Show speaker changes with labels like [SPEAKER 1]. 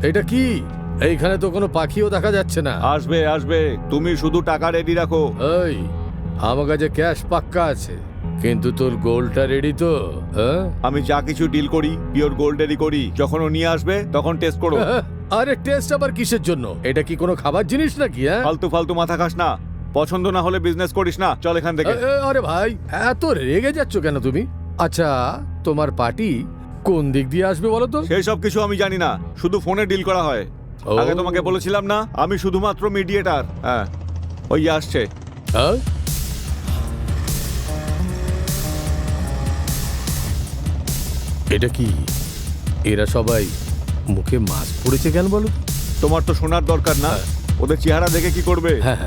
[SPEAKER 1] এটা কি? এইখানে তো কোনো পাখিও দেখা যাচ্ছে না।
[SPEAKER 2] আসবে আসবে, তুমি শুধু টাকা রেডি রাখো।
[SPEAKER 1] এই, আমার কাছে ক্যাশ পাক্কা আছে, কিন্তু তোর গোলটা রেডি তো? হ্যাঁ?
[SPEAKER 2] আমি যা কিছু ডিল করি পিওর গোল্ডেরই করি। যখন ও নিয়ে আসবে তখন টেস্ট করো।
[SPEAKER 1] আরে টেস্ট আবার কিসের জন্য? এটা কি কোনো খাবার জিনিস নাকি? হ্যাঁ,
[SPEAKER 2] ফালতু ফালতু মাথা খাস না, পছন্দ না হলে বিজনেস করিস না, চল এখান থেকে।
[SPEAKER 1] আরে ভাই, এত রেগে যাচ্ছ কেন তুমি? আচ্ছা, তোমার পার্টি কোন দিক দিয়ে আসবে বলো তো?
[SPEAKER 2] সেই সব কিছু আমি জানি না, শুধু ফোনে ডিল করা হয়।
[SPEAKER 1] ও।
[SPEAKER 2] আগে তোমাকে বলেছিলাম না আমি শুধুমাত্র মিডিয়েটার। হ্যাঁ, ওই আসছে।
[SPEAKER 1] হ্যাঁ? এটা কি? এরা সবাই মুখে মাস্ক পড়েছে কেন বলো?
[SPEAKER 2] তোমার তো শোনার দরকার না, ওদের চেহারা দেখে কি করবে?
[SPEAKER 1] হ্যাঁ,